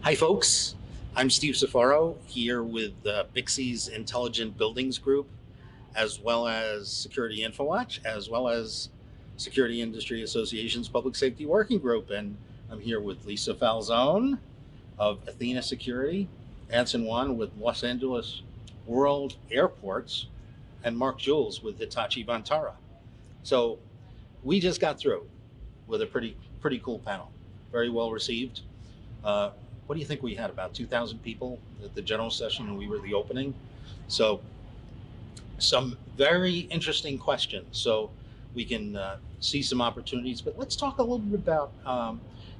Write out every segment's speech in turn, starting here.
Hi, folks. I'm Steve Surfaro here with BICSI's Intelligent Buildings Group, as well as SecurityInfoWatch, as well as Security Industry Association's Public Safety Working Group. And I'm here with Lisa Falzone of Athena Security, Anson Fong with Los Angeles World Airports, and Mark Jules with Hitachi Vantara. So we just got through with a pretty cool panel, very well received. What do you think we had? About 2,000 people at the general session, and we were the opening. So some very interesting questions. So we can see some opportunities, but let's talk a little bit about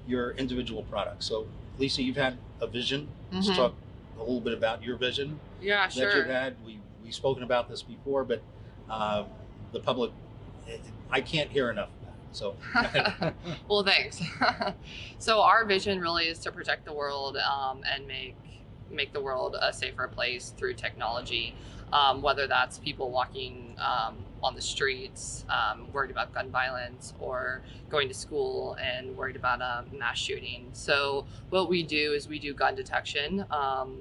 your individual products. So Lisa, you've had a vision. Let's talk a little bit about your vision that you've had. We've spoken about this before, but the public, I can't hear enough. So, well, thanks. So our vision really is to protect the world and make the world a safer place through technology, whether that's people walking on the streets, worried about gun violence, or going to school and worried about a mass shooting. So what we do is we do gun detection.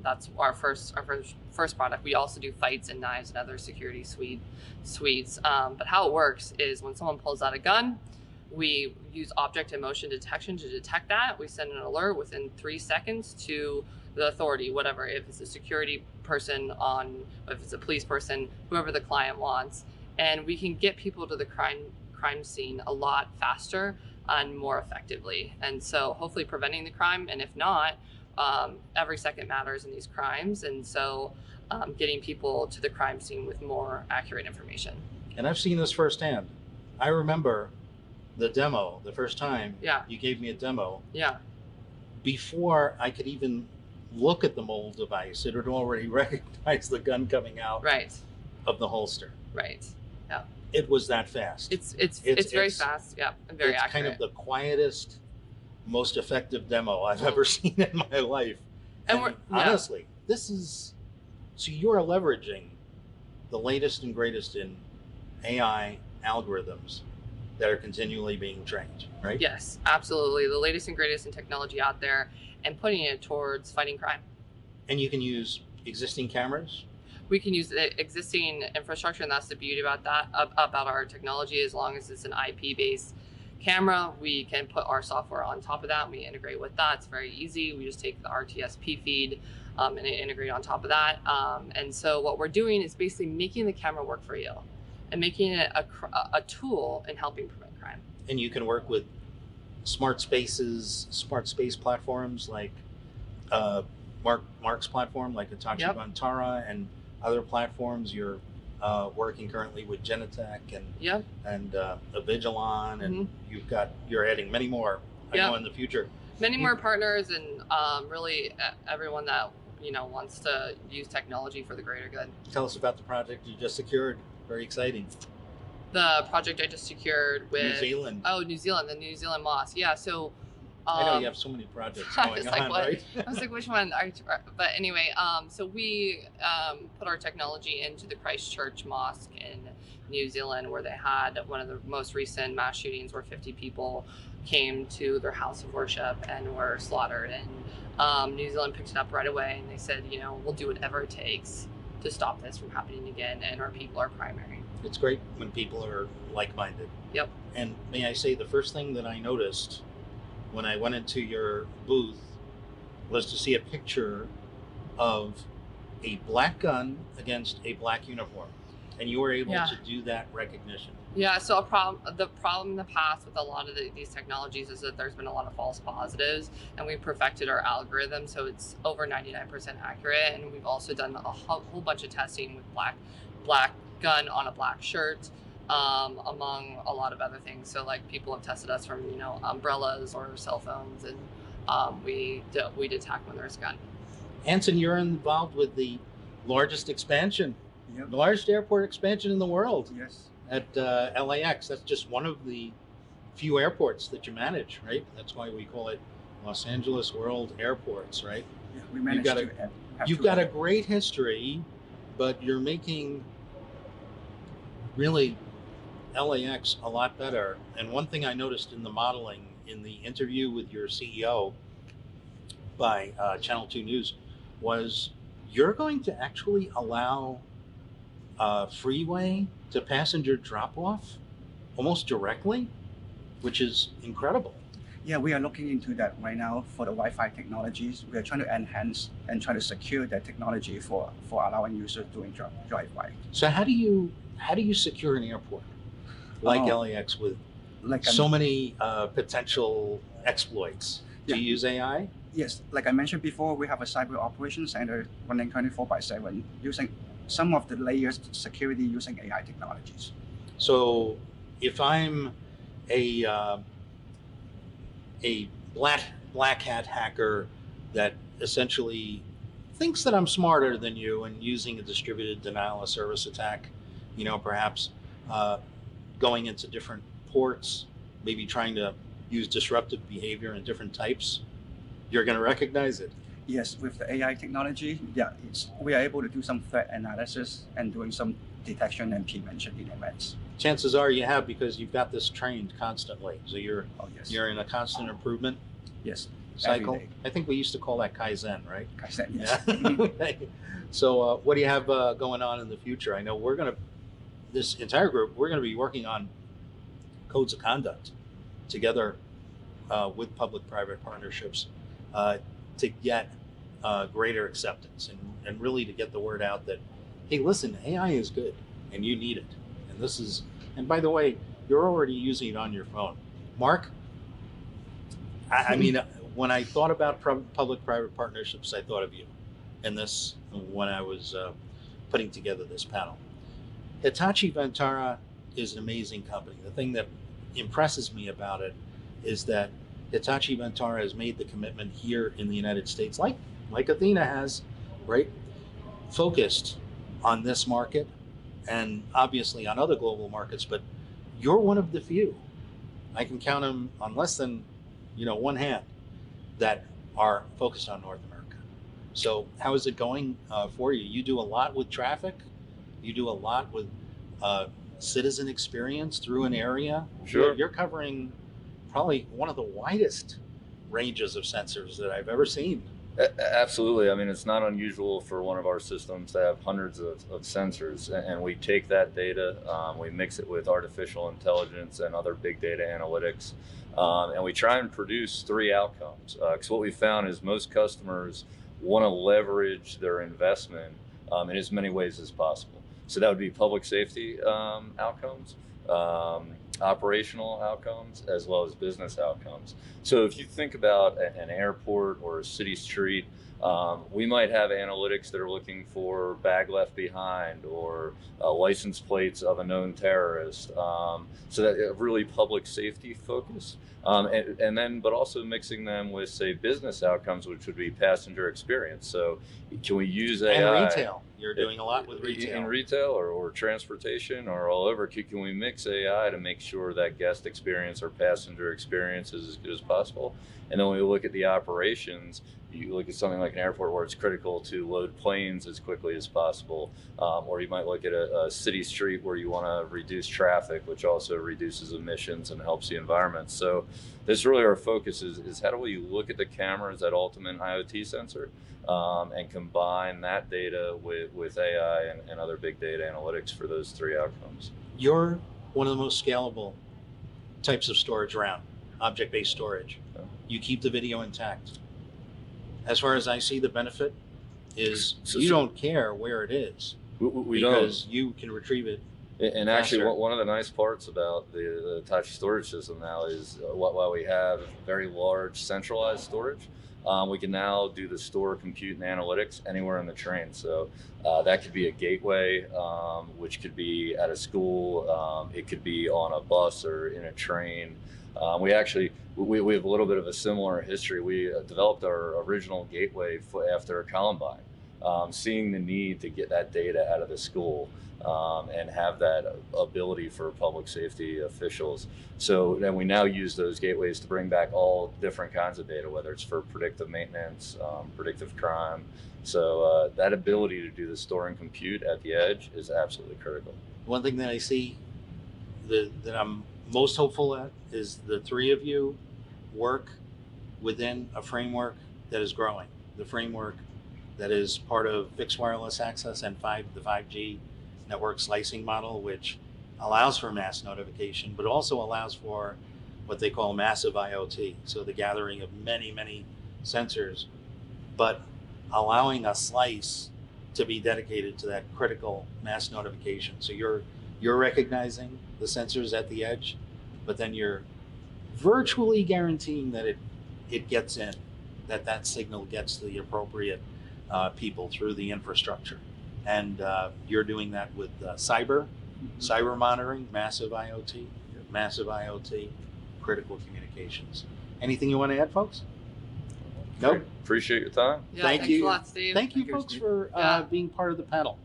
That's our first product. We also do fights and knives and other security suites. But how it works is when someone pulls out a gun, we use object and motion detection to detect that. We send an alert within 3 seconds to the authority, whatever, if it's a security person, if it's a police person, whoever the client wants. And we can get people to the crime scene a lot faster and more effectively. And so hopefully preventing the crime, and if not, every second matters in these crimes. And so getting people to the crime scene with more accurate information. And I've seen this firsthand. I remember the demo, the first time you gave me a demo. Before I could even look at the mobile device, it had already recognized the gun coming out of the holster. Yeah. It was that fast. It's very fast. Yeah, and very accurate. It's kind of the quietest, most effective demo I've ever seen in my life. And honestly, so you're leveraging the latest and greatest in AI algorithms that are continually being trained, right? Yes, absolutely. The latest and greatest in technology out there, and putting it towards fighting crime. And you can use existing cameras? We can use the existing infrastructure, and that's the beauty about our technology. As long as it's an IP-based camera, we can put our software on top of that, and we integrate with that. It's very easy. We just take the RTSP feed and integrate on top of that. And so what we're doing is basically making the camera work for you, and making it a tool in helping prevent crime. And you can work with smart space platforms like Mark's platform, like Hitachi Vantara, and other platforms. You're working currently with Genetec and Avigilon, and you're adding many more. I know in the future. Many more partners, and really everyone that wants to use technology for the greater good. Tell us about the project you just secured. Very exciting. The project I just secured with New Zealand. Oh, New Zealand, the New Zealand Mosque. Yeah, so I know you have so many projects going on, right? I was like, which one? But anyway, so we put our technology into the Christchurch Mosque in New Zealand, where they had one of the most recent mass shootings where 50 people came to their house of worship and were slaughtered. And New Zealand picked it up right away, and they said, we'll do whatever it takes to stop this from happening again, and our people are primary. It's great when people are like-minded. Yep. And may I say, the first thing that I noticed when I went into your booth was to see a picture of a black gun against a black uniform, and you were able to do that recognition. Yeah, so the problem in the past with a lot of these technologies is that there's been a lot of false positives, and we've perfected our algorithm, so it's over 99% accurate. And we've also done a whole bunch of testing with black gun on a black shirt, among a lot of other things. So like people have tested us from umbrellas or cell phones, and we detect when there's a gun. Anson, you're involved with the largest expansion, the largest airport expansion in the world. Yes. At LAX. That's just one of the few airports that you manage, right? That's why we call it Los Angeles World Airports, right? Yeah, we managed you've got a great history, but you're making really LAX a lot better. And one thing I noticed in the modeling in the interview with your CEO by Channel 2 News was you're going to actually allow freeway to passenger drop off almost directly, which is incredible. Yeah, we are looking into that right now for the Wi-Fi technologies. We are trying to enhance and try to secure that technology for allowing users doing drive-by. So how do you secure an airport like LAX with Like so many potential exploits? Do you use AI? Yes, like I mentioned before, we have a cyber operations center running 24/7 using some of the layers security using AI technologies. So if I'm a black hat hacker that essentially thinks that I'm smarter than you and using a distributed denial of service attack, perhaps going into different ports, maybe trying to use disruptive behavior in different types, you're going to recognize it. Yes, with the AI technology, we are able to do some threat analysis and doing some detection and prevention in events. Chances are you have, because you've got this trained constantly. So you're in a constant improvement cycle. Every day. I think we used to call that Kaizen, right? Kaizen, yes. Yeah. So what do you have going on in the future? I know this entire group, we're going to be working on codes of conduct together with public-private partnerships to get greater acceptance and really to get the word out that, hey, listen, AI is good and you need it. And by the way, you're already using it on your phone. Mark, I mean, when I thought about public-private partnerships, I thought of you in this when I was putting together this panel. Hitachi Vantara is an amazing company. The thing that impresses me about it is that Hitachi Vantara has made the commitment here in the United States, like Athena has, right? Focused on this market and obviously on other global markets, but you're one of the few. I can count them on less than one hand that are focused on North America. So how is it going for you? You do a lot with traffic. You do a lot with citizen experience through an area. Sure. You're covering probably one of the widest ranges of sensors that I've ever seen. Absolutely. I mean, it's not unusual for one of our systems to have hundreds of sensors, and we take that data, we mix it with artificial intelligence and other big data analytics, and we try and produce three outcomes. Because what we found is most customers want to leverage their investment in as many ways as possible. So that would be public safety outcomes, operational outcomes, as well as business outcomes. So if you think about an airport or a city street, we might have analytics that are looking for bag left behind or license plates of a known terrorist. So that really public safety focus. But also mixing them with, say, business outcomes, which would be passenger experience. So can we use AI? And retail. You're doing a lot with retail. In retail or transportation or all over. Can we mix AI to make sure that guest experience or passenger experience is as good as possible? And then when we look at the operations, you look at something like an airport where it's critical to load planes as quickly as possible, or you might look at a city street where you want to reduce traffic, which also reduces emissions and helps the environment. So this really our focus is how do we look at the camera as that ultimate IoT sensor and combine that data with AI and other big data analytics for those three outcomes. You're one of the most scalable types of storage around, object-based storage. Yeah. You keep the video intact. As far as I see, the benefit is you don't care where it is because you can retrieve it. And actually, one of the nice parts about the Hitachi storage system now is while we have very large centralized storage, we can now do the store, compute, and analytics anywhere in the train. So that could be a gateway, which could be at a school. It could be on a bus or in a train. We have a little bit of a similar history. We developed our original gateway after Columbine, seeing the need to get that data out of the school and have that ability for public safety officials. So then we now use those gateways to bring back all different kinds of data, whether it's for predictive maintenance, predictive crime. So that ability to do the store and compute at the edge is absolutely critical. One thing that I see that I'm most hopeful at is the three of you work within a framework that is growing, the framework that is part of fixed wireless access and the 5G network slicing model, which allows for mass notification, but also allows for what they call massive IoT. So the gathering of many, many sensors, but allowing a slice to be dedicated to that critical mass notification. So you're recognizing the sensors at the edge, but then you're virtually guaranteeing that it gets in, that signal gets to the appropriate people through the infrastructure. And you're doing that with cyber monitoring, massive IoT, critical communications. Anything you want to add, folks? Nope. Appreciate your time. Yeah, Thank thanks you. a lot, Steve. Thank you, Thank you, folks, Steve. for Yeah. being part of the panel.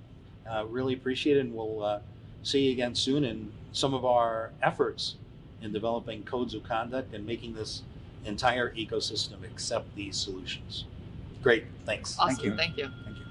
Really appreciate it, and we'll see you again soon in some of our efforts in developing codes of conduct and making this entire ecosystem accept these solutions. Great, thanks. Awesome. Thank you. Thank you. Thank you.